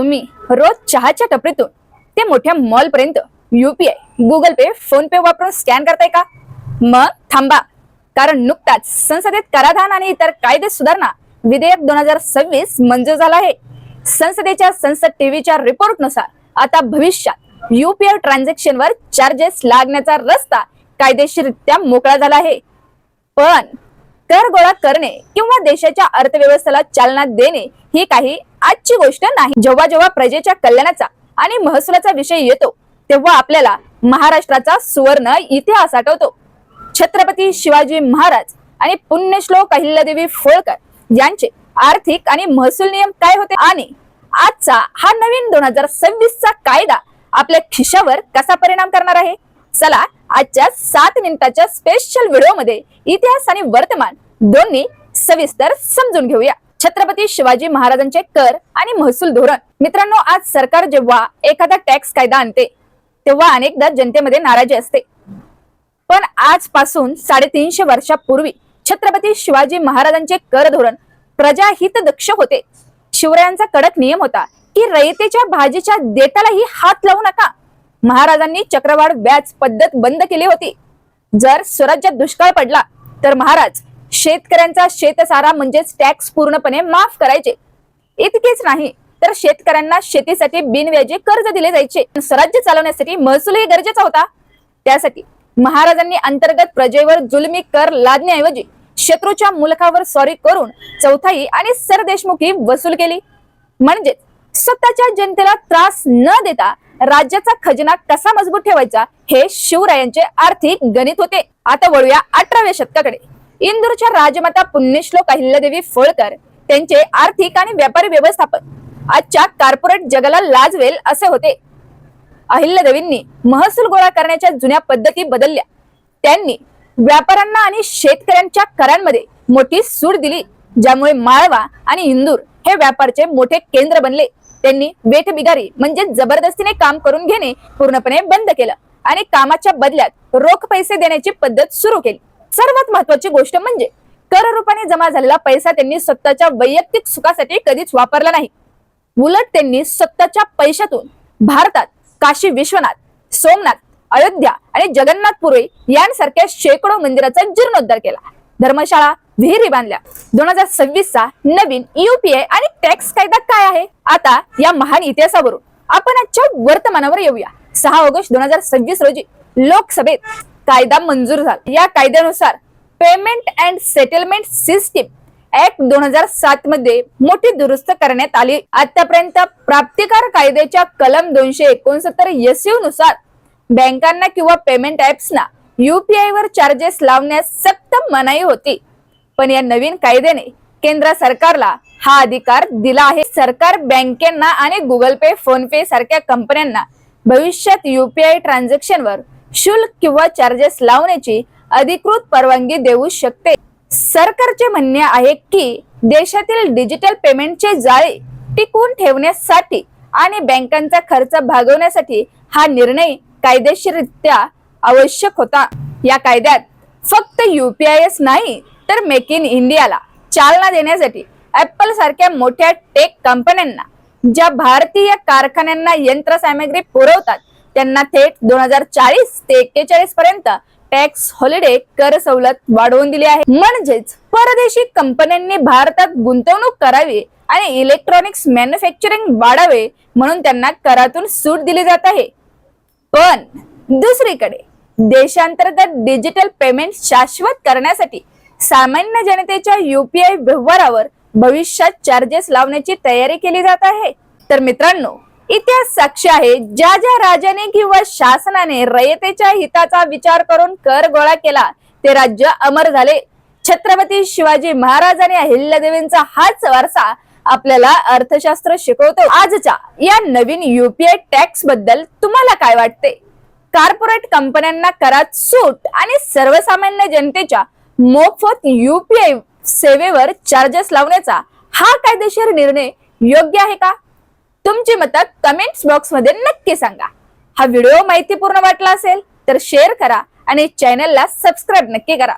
तुम्ही रोज चहाच्या टपरीतून ते मोठ्या मॉल पर्यंत UPI, गुगल पे, फोन पे वापरून स्कॅन करताय का? मग थांबा, कारण नुकताच संसदेत कराधान आणि इतर कायदे सुधारणा विधेयक 2026 मंजूर झाला आहे. संसदेच्या संसद टीव्हीच्या रिपोर्टनुसार आता भविष्यात UPI ट्रान्झॅक्शनवर चार्जेस लागण्याचा रस्ता कायदेशीररित्या मोकळा झाला आहे. पण कर गोळा करणे किंवा देशाच्या अर्थव्यवस्थेला चालना देणे ही काही आजची गोष्ट नाही. जेव्हा जेव्हा प्रजेच्या कल्याणाचा आणि महसुलाचा विषय येतो तेव्हा आपल्याला महाराष्ट्राचा सुवर्ण इतिहास आठवतो. छत्रपती शिवाजी महाराज आणि पुण्यश्लोक अहिल्यादेवी होळकर यांचे आर्थिक आणि महसूल नियम काय होते आणि आजचा हा नवीन 2026 चा कायदा आपल्या खिशावर कसा परिणाम करणार आहे? चला आजच्या 7 मिनिटाच्या स्पेशल व्हिडिओ मध्ये इतिहास आणि वर्तमान दोन्ही सविस्तर समजून घेऊया. छत्रपती शिवाजी महाराजांचे कर आणि महसूल धोरण. मित्रांनो, आज सरकार जेव्हा एखादा टॅक्स कायदा आणते तेव्हा अनेकदा जनतेमध्ये नाराजी असते. पण आजपासून 350 वर्षापूर्वी छत्रपती शिवाजी महाराजांचे कर धोरण प्रजाहित दक्ष होते. शिवरायांचा कडक नियम होता की रयतेच्या भाजीच्या देठालाही हात लावू नका. महाराजांनी चक्रवाढ व्याज पद्धत बंद केली होती. जर स्वराज्यात दुष्काळ पडला तर महाराज शेतकऱ्यांचा शेतसारा म्हणजेच टॅक्स पूर्णपणे माफ करायचे. इतकेच नाही तर शेतकऱ्यांना शेतीसाठी बिनव्याजी कर्ज दिले जायचे. स्वराज्य चालवण्यासाठी महसूलही गरजेचा होता. त्यासाठी महाराजांनी अंतर्गत प्रजेवर जुलमी कर लादण्याऐवजी शत्रूच्या मुलखावर स्वारी करून चौथाई आणि सरदेशमुखी वसूल केली. म्हणजे स्वतःच्या जनतेला त्रास न देता राज्याचा खजिना कसा मजबूत ठेवायचा हे शिवरायांचे आर्थिक गणित होते. आता वळूया 18व्या शतकाकडे. इंदूरच्या राजमाता पुण्यश्लोक अहिल्यादेवी होळकर त्यांचे आर्थिक आणि व्यापारी व्यवस्थापन आजच्या कॉर्पोरेट जगाला लाजवेल असे होते. अहिल्यादेवींनी महसूल गोळा करण्याच्या जुन्या पद्धती बदलल्या. त्यांनी व्यापाऱ्यांना आणि शेतकऱ्यांच्या करांमध्ये मोठी सूट दिली, ज्यामुळे माळवा आणि इंदूर हे व्यापारचे मोठे केंद्र बनले. त्यांनी वेठबिगारी म्हणजे जबरदस्तीने काम करून घेणे पूर्णपणे बंद केलं आणि कामाच्या बदल्यात रोख पैसे देण्याची पद्धत सुरू केली. सर्वात महत्वाची गोष्ट म्हणजे कर रूपाने जमा झालेला पैसा त्यांनी स्वतःच्या वैयक्तिक सुखासाठी कधीच वापरला नाही. उलट त्यांनी स्वतःच्या पैशातून भारतात काशी विश्वनाथ, सोमनाथ, अयोध्या आणि जगन्नाथपुरी यांसारख्या शेकडो मंदिराचा जीर्णोद्धार केला. धर्मशाळा, विहिरी बांधल्या. 2026 चा नवीन UPI आणि टॅक्स कायदा काय आहे? आता या महान इतिहासावरून आपण आजच्या वर्तमानावर येऊया. 6 ऑगस्ट 2026 रोजी लोकसभेत कायदा मंजूर झाला. या कायद्यानुसार payment and settlement system act 2007 मध्ये मोठी दुरुस्त करण्यात आली. आतापर्यंत प्राप्तिकार कायद्याच्या कलम 269 SU नुसार बँकांना किंवा पेमेंट ऍप्सना UPI वर चार्जेस लावण्यास सक्त मनाई होती. पण या नवीन कायद्याने केंद्र सरकारला हा अधिकार दिला आहे. सरकार बँकेंना आणि गुगल पे, फोन पे सारख्या कंपन्यांना भविष्यात UPI ट्रान्झॅक्शनवर शुल्क किंवा चार्जेस लावण्याची अधिकृत परवानगी देऊ शकते. सरकारचे म्हणणे आहे की देशातील डिजिटल पेमेंटचे जाळे टिकवून ठेवण्यासाठी आणि बँकांचा खर्च भागवण्यासाठी हा निर्णय कायदेशीररित्या आवश्यक होता. या कायद्यात फक्त UPIच नाही तर मेक इन इंडियाला चालना देण्यासाठी ऍपल सारख्या मोठ्या टेक कंपन्यांना ज्या भारतीय कारखान्यांना यंत्रसामग्री पुरवतात त्यांना थेट 2040 ते 41 पर्यंत टॅक्स हॉलिडे कर सवलत वाढवून दिली आहे. म्हणजेच परदेशी कंपन्यांनी भारतात गुंतवणूक करावी आणि इलेक्ट्रॉनिक्स मॅन्युफॅक्चरिंग वाढावे म्हणून त्यांना करातून सूट दिली जात आहे. पण दुसरीकडे देशांतर्गत डिजिटल पेमेंट शाश्वत करण्यासाठी सामान्य जनतेच्या UPI व्यवहारावर भविष्यात चार्जेस लावण्याची तयारी केली जात आहे. तर मित्रांनो, इतिहास साक्षी आहे, ज्या ज्या राजाने किंवा शासनाने रयतेच्या हिताचा विचार करून कर गोळा केला ते राज्य अमर झाले. छत्रपती शिवाजी महाराज आणि अहिल्यादेवींचा हाच वारसा आपल्याला अर्थशास्त्र शिकवतो. आजच्या या नवीन UPI टॅक्स बद्दल तुम्हाला काय वाटते? कॉर्पोरेट कंपन्यांना करात सूट आणि सर्वसामान्य जनतेच्या मोफत UPI सेवेवर चार्जेस लावण्याचा हा कायदेशीर निर्णय योग्य आहे का? तुमची मत कमेंट्स बॉक्स मध्ये नक्की सांगा. हा व्हिडिओ माहितीपूर्ण वाटला असेल तर शेअर करा आणि चॅनलला सबस्क्राईब नक्की करा.